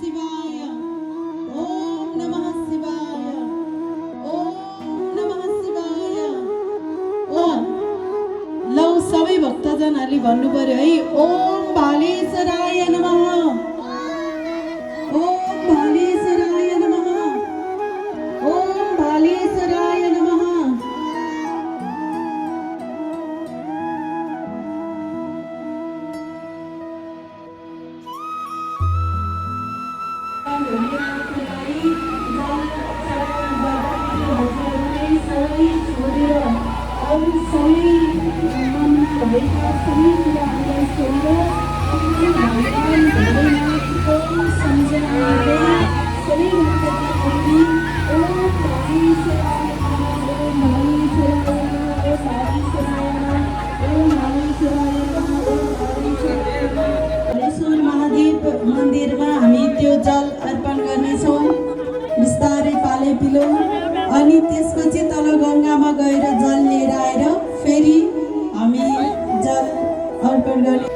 शिवाय ओम नमः शिवाय ओम नमः शिवाय ओम लौ सबै भक्तजनहरूले भन्नु पर्यो है ओम भालेश्वराय नमः ओम भालेश्वराय नमः ओम भालेश्वराय नमः महादेव मन्दिरमा हामी त्यो जल अर्पण गर्नेछौँ बिस्तारै पाले पिलो अनि त्यसपछि तल गङ्गामा गएर जल लिएर आएर फेरि हामी जल अर्पण गर्ने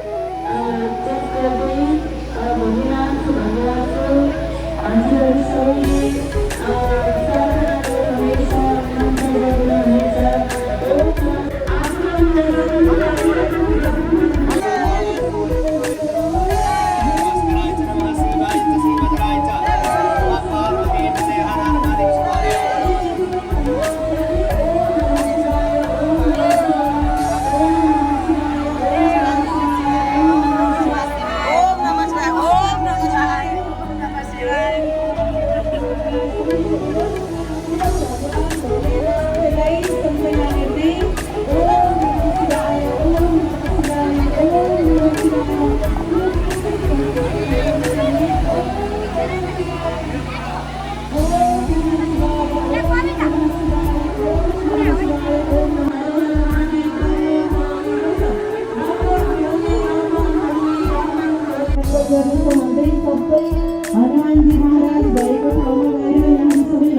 हनुमानजी महाराज भएको ठाउँमा गएर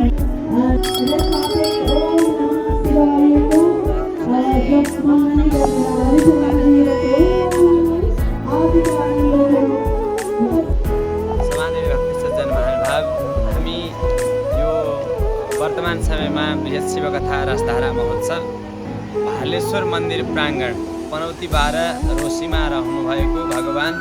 यहाँ सबैलाई हामी यो वर्तमान समयमा बृहत शिवकथा रसधारा महोत्सव भालेश्वर मन्दिर प्राङ्गण पनौती 12 रोसीमा रहनुभएको भगवान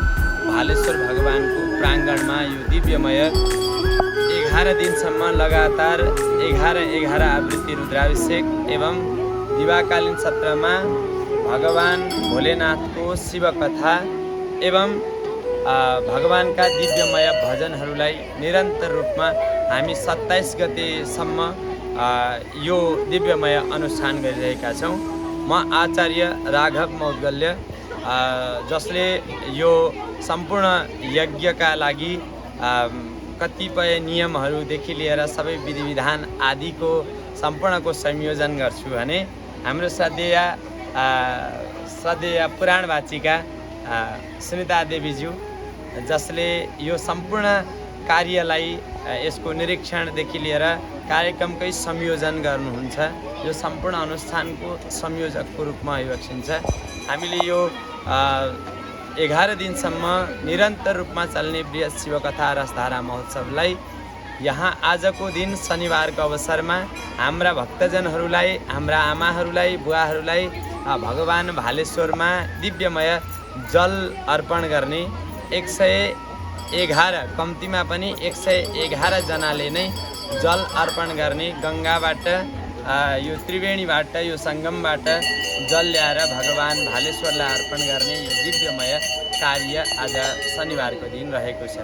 भालेश्वर भगवानको प्राङ्गणमा यो दिव्यमय 11 दिनसम्म लगातार 11 आवृत्ति रुद्राभिषेक एवं दिवाकालीन सत्रमा भगवान भोलेनाथको शिवकथा एवं भगवानका दिव्यमय भजनहरूलाई निरन्तर रूपमा हामी 27 गतेसम्म यो दिव्यमय अनुष्ठान गरिरहेका छौँ। म आचार्य राघव मौद्गल्य जसले यो सम्पूर्ण यज्ञका लागि कतिपय नियमहरूदेखि लिएर सबै विधि विधान आदिको सम्पूर्णको संयोजन गर्छु भने हाम्रो श्रद्धेय पुराणवाचिका सुनिता देवीज्यू जसले यो सम्पूर्ण कार्यलाई यसको निरीक्षणदेखि लिएर कार्यक्रमकै संयोजन गर्नुहुन्छ, यो सम्पूर्ण अनुष्ठानको संयोजकको रूपमा योक्षिन्छ। हामीले यो 11 दिनसम्म निरन्तर रूपमा चल्ने बृहत शिवकथा रसधारा महोत्सवलाई यहाँ आजको दिन शनिबारको अवसरमा हाम्रा भक्तजनहरूलाई, हाम्रा आमाहरूलाई, बुवाहरूलाई भगवान भालेश्वरमा दिव्यमय जल अर्पण गर्ने 111 कम्तीमा पनि 111 जनाले नै जल अर्पण गर्ने गङ्गाबाट यो त्रिवेणीबाट यो सङ्गमबाट जल ल्याएर भगवान भालेश्वरलाई अर्पण गर्ने यो दिव्यमय कार्य आज शनिबारको दिन रहेको छ।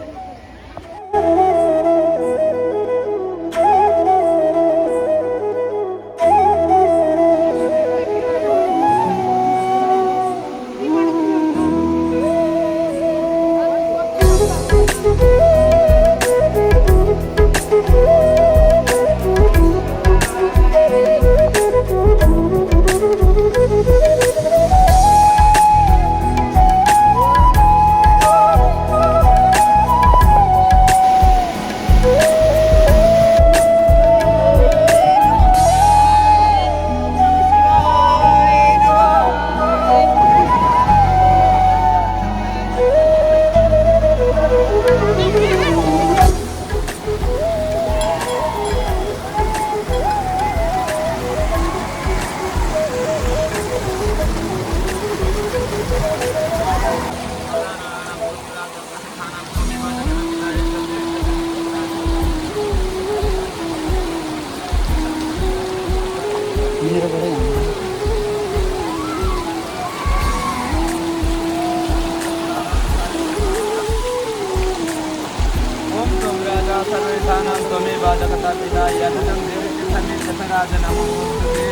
सर्वेषां त्वमेव जगतः पिता यथनं देवस्य तमेव राज नमोस्तुते।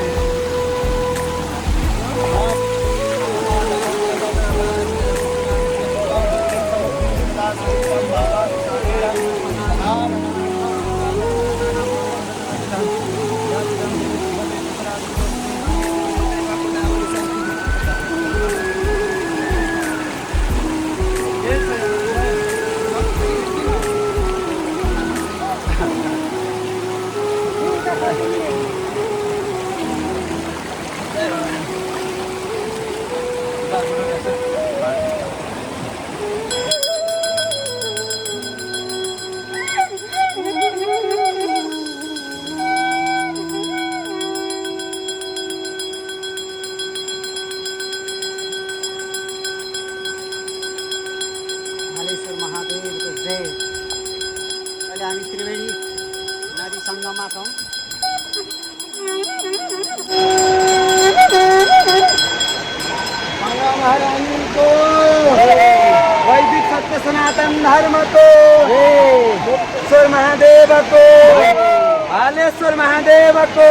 हालेश्वर महादेवको जय। अहिले हामी त्रिवेणी नदी सङ्गममा छौँ। गङ्गा महारानीको वैदिक सत्य सनातन धर्मको ईश्वर महादेवको हालेश्वर महादेवको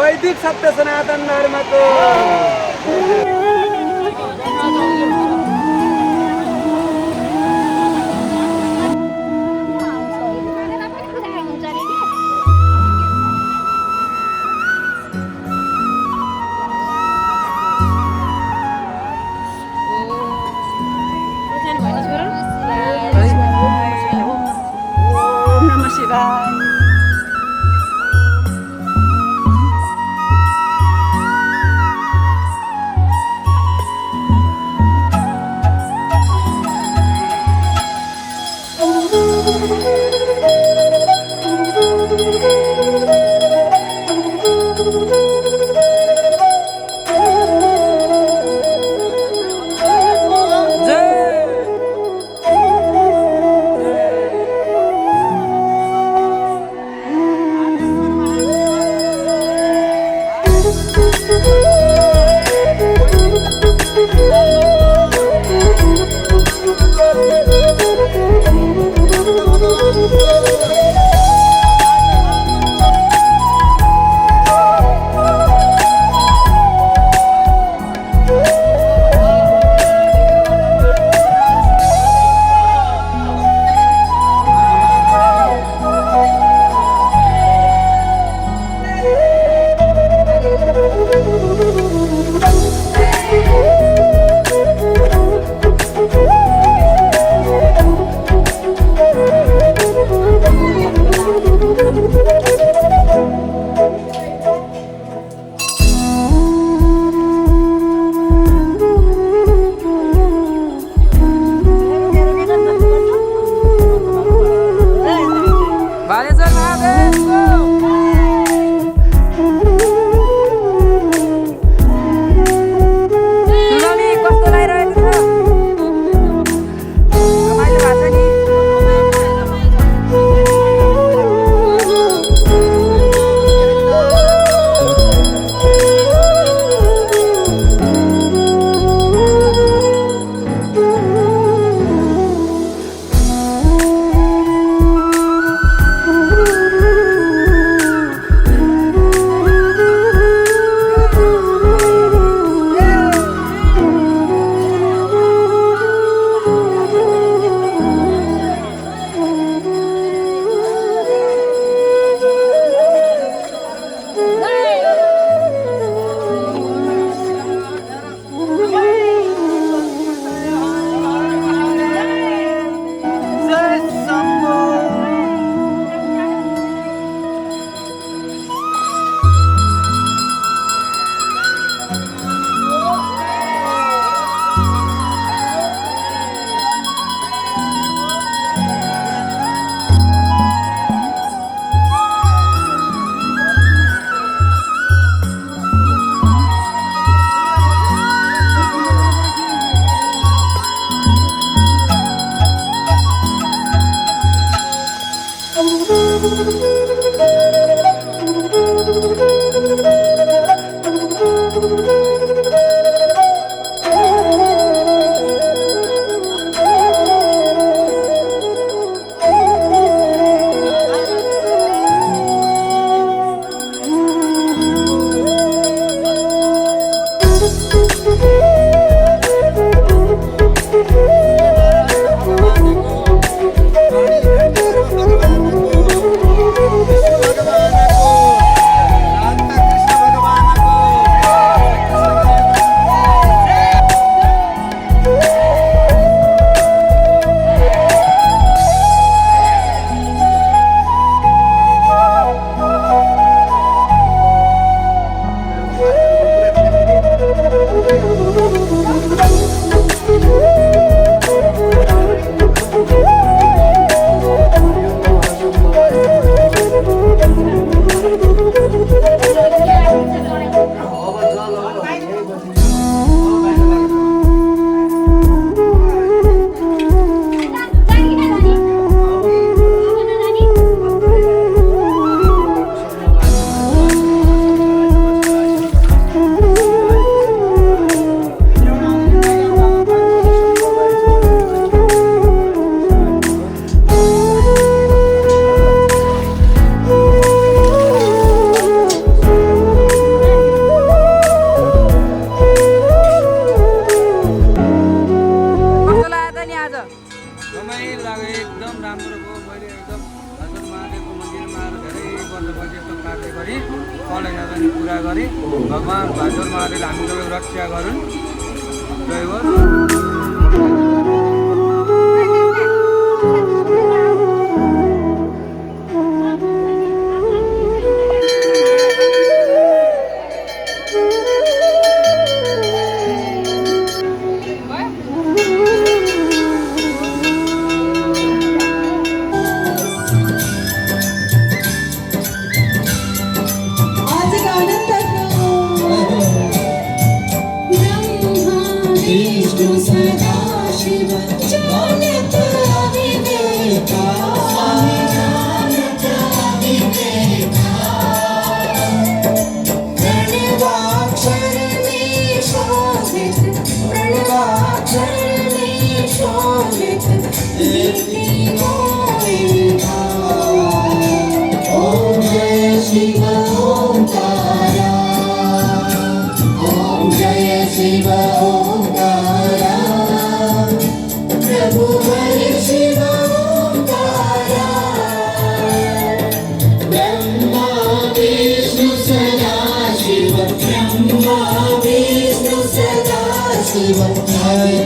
वैदिक सत्य सनातन धर्मको एकदम राम्रो भयो। मैले एकदम हजुर महादेवको मन्दिरमा आएर धेरै वर्षपछि यस्तो कार्य गरेँ, फल होइन पनि पुरा गरेँ। भगवान् हजुर महादेवले हामी सबै रक्षा गरून्। जय हो। आजको आनन्द विष्णु सदा शिव जानत अविवेका जानत अविवेका प्रणवाक्षर में शोभित प्रणवाक्षर में शोभित कीर्ति मोहिता ओम जय शिव ओंकारा ओम जय शिव ओंकारा प्रभु हरि शिव ओंकारा ब्रह्मा विष्णु सदा शिव ब्रह्मा विष्णु सदा शिव हरि